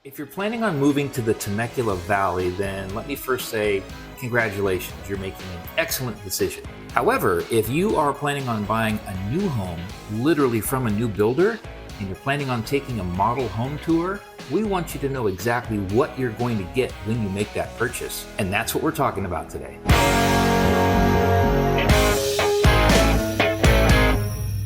If you're planning on moving to the Temecula Valley, then let me first say congratulations, you're making an excellent decision. However, if you are planning on buying a new home, literally from a new builder, and you're planning on taking a model home tour, we want you to know exactly what you're going to get when you make that purchase. And that's what we're talking about today.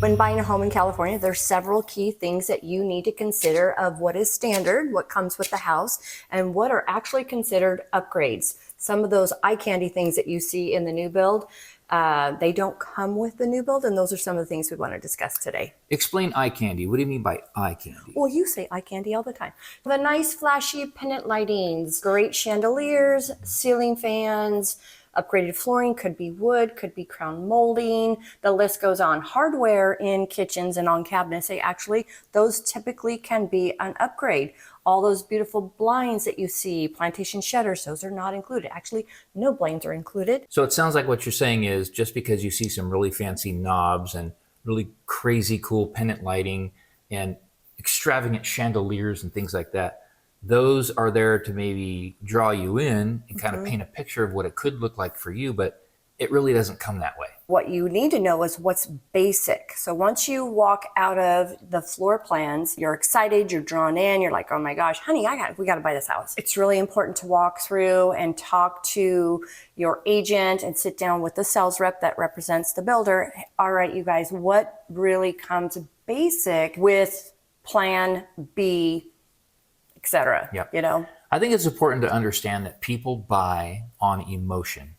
When buying a home in California, there's several key things that you need to consider of what is standard, what comes with the house, and what are actually considered upgrades. Some of those eye candy things that you see in the new build, they don't come with the new build, and those are some of the things we want to discuss today. Explain eye candy. What do you mean by eye candy? Well, you say eye candy all the time. The nice flashy pendant lightings, great chandeliers, ceiling fans, upgraded flooring, could be wood, could be crown molding. The list goes on. Hardware in kitchens and on cabinets, those typically can be an upgrade. All those beautiful blinds that you see, plantation shutters, those are not included. Actually, no blinds are included. So it sounds like what you're saying is just because you see some really fancy knobs and really crazy cool pendant lighting and extravagant chandeliers and things like that, those are there to maybe draw you in and kind of paint a picture of what it could look like for you, but it really doesn't come that way. What you need to know is what's basic. So once you walk out of the floor plans, you're excited, you're drawn in, you're like, oh my gosh, honey, we got to buy this house. It's really important to walk through and talk to your agent and sit down with the sales rep that represents the builder. All right, you guys, what really comes basic with plan B, etc. Yep. You know, I think it's important to understand that people buy on emotion.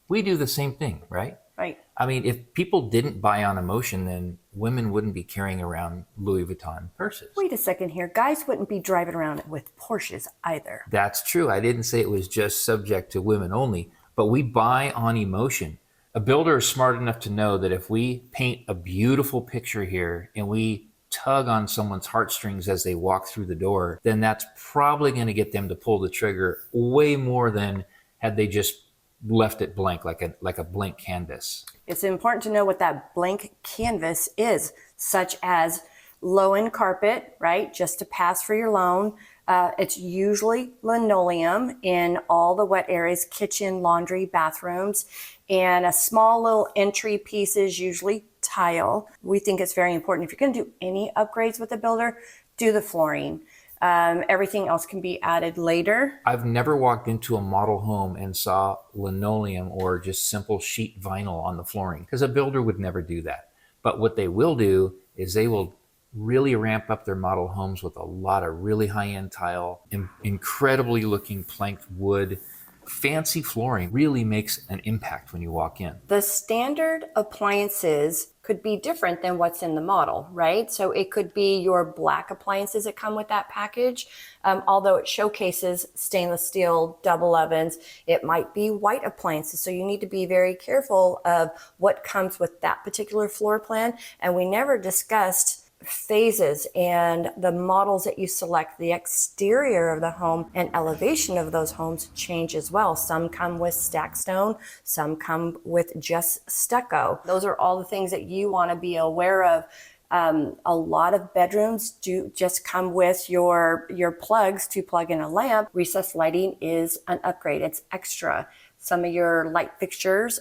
We do the same thing, right? Right. I mean, if people didn't buy on emotion, then women wouldn't be carrying around Louis Vuitton purses. Wait a second here. Guys wouldn't be driving around with Porsches either. That's true. I didn't say it was just subject to women only, but we buy on emotion. A builder is smart enough to know that if we paint a beautiful picture here and we tug on someone's heartstrings as they walk through the door, then that's probably going to get them to pull the trigger way more than had they just left it blank, like a blank canvas. It's important to know what that blank canvas is, such as low-end carpet, right? Just to pass for your loan. It's usually linoleum in all the wet areas, kitchen, laundry, bathrooms, and a small little entry piece is usually tile. We think it's very important. If you're going to do any upgrades with the builder, do the flooring. Everything else can be added later. I've never walked into a model home and saw linoleum or just simple sheet vinyl on the flooring, because a builder would never do that. But what they will do is they will really ramp up their model homes with a lot of really high-end tile, incredibly looking planked wood. Fancy flooring really makes an impact when you walk in. The standard appliances could be different than what's in the model, right? So it could be your black appliances that come with that package. Although it showcases stainless steel, double ovens, it might be white appliances. So you need to be very careful of what comes with that particular floor plan. And we never discussed phases and the models that you select. The exterior of the home and elevation of those homes change as well. Some come with stacked stone, some come with just stucco. Those are all the things that you want to be aware of. A lot of bedrooms do just come with your plugs to plug in a lamp. Recessed lighting is an upgrade. It's extra. Some of your light fixtures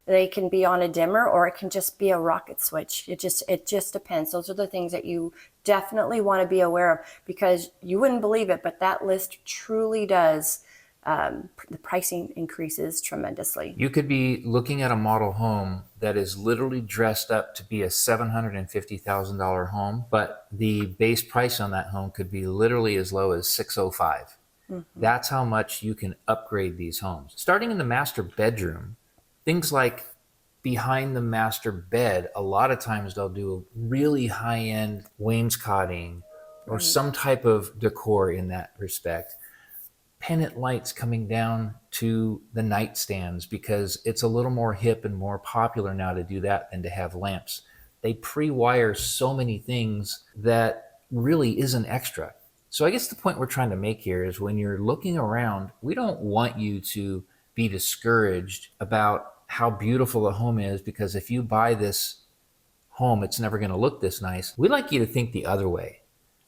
they can be on a dimmer, or it can just be a rocket switch. It just depends. Those are the things that you definitely want to be aware of, because you wouldn't believe it, but that list truly does. The pricing increases tremendously. You could be looking at a model home that is literally dressed up to be a $750,000 home, but the base price on that home could be literally as low as $605,000. That's how much you can upgrade these homes. Starting in the master bedroom, things like behind the master bed, a lot of times they'll do a really high-end wainscoting or some type of decor in that respect. Pendant lights coming down to the nightstands, because it's a little more hip and more popular now to do that than to have lamps. They pre-wire so many things that really isn't extra. So I guess the point we're trying to make here is, when you're looking around, we don't want you to be discouraged about how beautiful a home is, because if you buy this home, it's never going to look this nice. We'd like you to think the other way.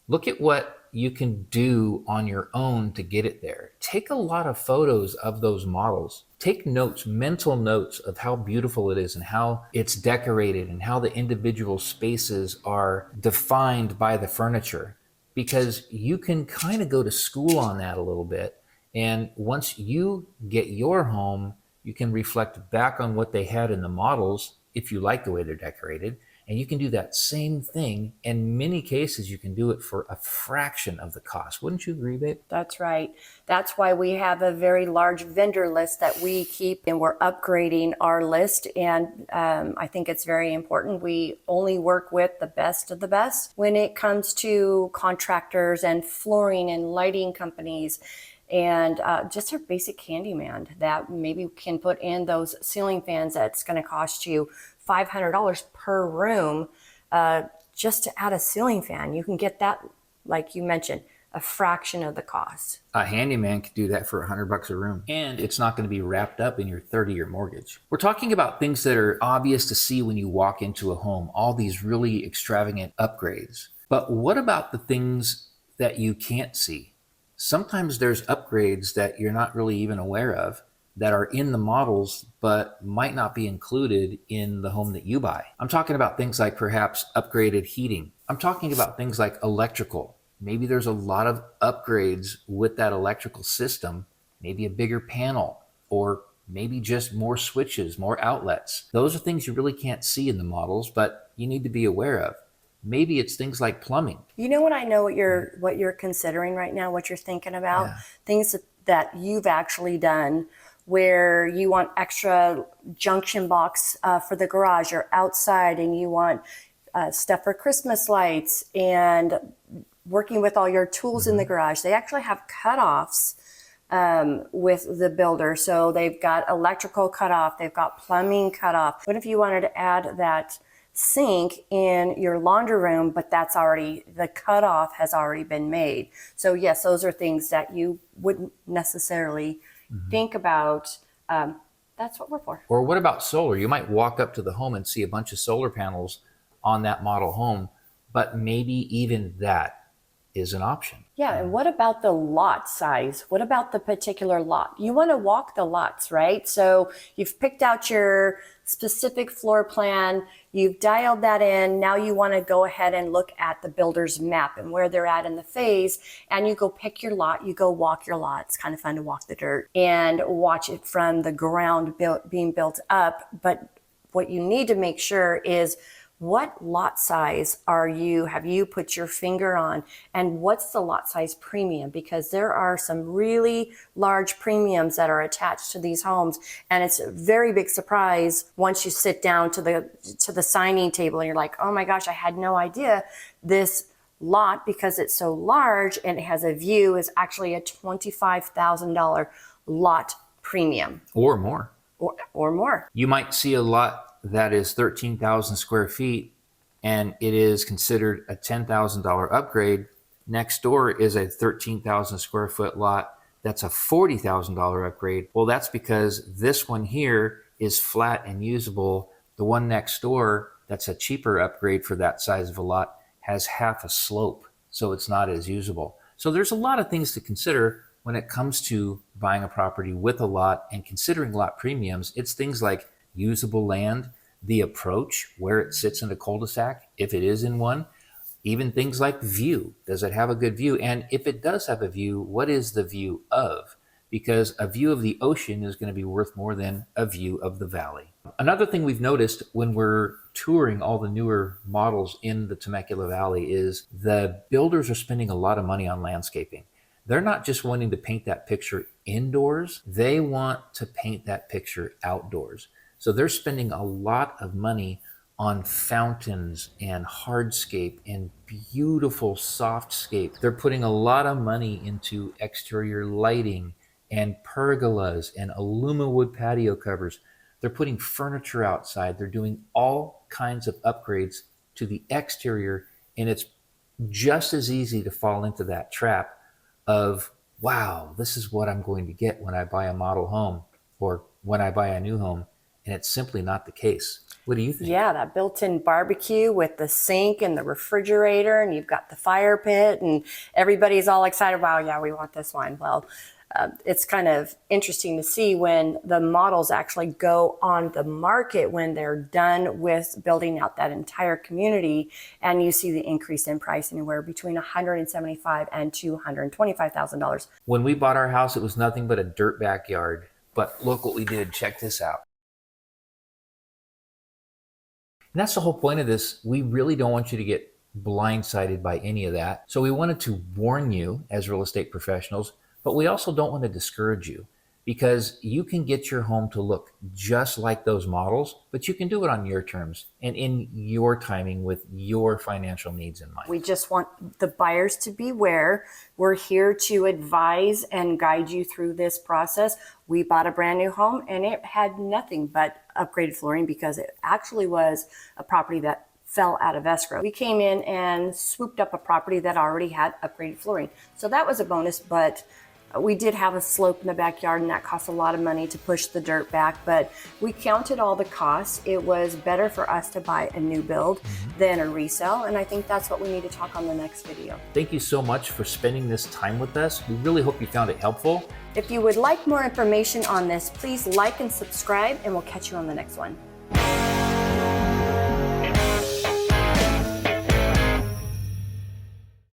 Look at what you can do on your own to get it there. Take a lot of photos of those models. Take notes, mental notes of how beautiful it is and how it's decorated and how the individual spaces are defined by the furniture, because you can kind of go to school on that a little bit. And once you get your home, you can reflect back on what they had in the models if you like the way they're decorated. And you can do that same thing. In many cases, you can do it for a fraction of the cost. Wouldn't you agree, babe? That's right. That's why we have a very large vendor list that we keep, and we're upgrading our list. And I think it's very important. We only work with the best of the best when it comes to contractors and flooring and lighting companies. And just a basic handyman that maybe can put in those ceiling fans that's going to cost you $500 per room just to add a ceiling fan. You can get that, like you mentioned, a fraction of the cost. A handyman could do that for $100 a room, and it's not going to be wrapped up in your 30-year mortgage. We're talking about things that are obvious to see when you walk into a home, all these really extravagant upgrades. But what about the things that you can't see? Sometimes there's upgrades that you're not really even aware of that are in the models but might not be included in the home that you buy. I'm talking about things like perhaps upgraded heating. I'm talking about things like electrical. Maybe there's a lot of upgrades with that electrical system, maybe a bigger panel, or maybe just more switches, more outlets. Those are things you really can't see in the models, but you need to be aware of. Maybe it's things like plumbing. You know what I know what you're considering right now, what you're thinking about? Yeah. Things that you've actually done where you want extra junction box for the garage or outside, and you want stuff for Christmas lights, and working with all your tools in the garage. They actually have cutoffs with the builder. So they've got electrical cutoff, they've got plumbing cutoff. What if you wanted to add that sink in your laundry room, but the cutoff has already been made? So yes, those are things that you wouldn't necessarily think about. That's what we're for. Or what about solar? You might walk up to the home and see a bunch of solar panels on that model home, but maybe even that is an option. Yeah, and what about the lot size? What about the particular lot? You want to walk the lots, right? So you've picked out your specific floor plan, you've dialed that in. Now you want to go ahead and look at the builder's map and where they're at in the phase, and you go pick your lot, you go walk your lot. It's kind of fun to walk the dirt and watch it from the ground being built up. But what you need to make sure is, what lot size have you put your finger on, and what's the lot size premium? Because there are some really large premiums that are attached to these homes, and it's a very big surprise once you sit down to the signing table and you're like, oh my gosh, I had no idea this lot, because it's so large and it has a view, is actually a $25,000 lot premium. Or more. Or more. You might see a lot that is 13,000 square feet and it is considered a $10,000 upgrade. Next door is a 13,000 square foot lot that's a $40,000 upgrade. Well, that's because this one here is flat and usable. The one next door, that's a cheaper upgrade for that size of a lot, has half a slope, so it's not as usable. So there's a lot of things to consider when it comes to buying a property with a lot and considering lot premiums. It's things like usable land, the approach, where it sits in a cul-de-sac, if it is in one, even things like view. Does it have a good view? And if it does have a view, what is the view of? Because a view of the ocean is going to be worth more than a view of the valley. Another thing we've noticed when we're touring all the newer models in the Temecula Valley is the builders are spending a lot of money on landscaping. They're not just wanting to paint that picture indoors, they want to paint that picture outdoors. So they're spending a lot of money on fountains and hardscape and beautiful softscape. They're putting a lot of money into exterior lighting and pergolas and aluminum patio covers. They're putting furniture outside. They're doing all kinds of upgrades to the exterior, and it's just as easy to fall into that trap of, wow, this is what I'm going to get when I buy a model home or when I buy a new home. and it's simply not the case. What do you think? Yeah, that built-in barbecue with the sink and the refrigerator, and you've got the fire pit, and everybody's all excited. Wow, yeah, we want this one. Well, it's kind of interesting to see when the models actually go on the market when they're done with building out that entire community, and you see the increase in price anywhere between $175,000 and $225,000. When we bought our house, it was nothing but a dirt backyard. But look what we did. Check this out. And that's the whole point of this. We really don't want you to get blindsided by any of that. So we wanted to warn you as real estate professionals, but we also don't want to discourage you, because you can get your home to look just like those models, but you can do it on your terms and in your timing with your financial needs in mind. We just want the buyers to beware. We're here to advise and guide you through this process. We bought a brand new home and it had nothing but upgraded flooring because it actually was a property that fell out of escrow. We came in and swooped up a property that already had upgraded flooring. So that was a bonus, but we did have a slope in the backyard and that cost a lot of money to push the dirt back, but we counted all the costs. It was better for us to buy a new build than a resale, and I think that's what we need to talk on the next video. Thank you so much for spending this time with us. We really hope you found it helpful. If you would like more information on this, please like and subscribe, and we'll catch you on the next one.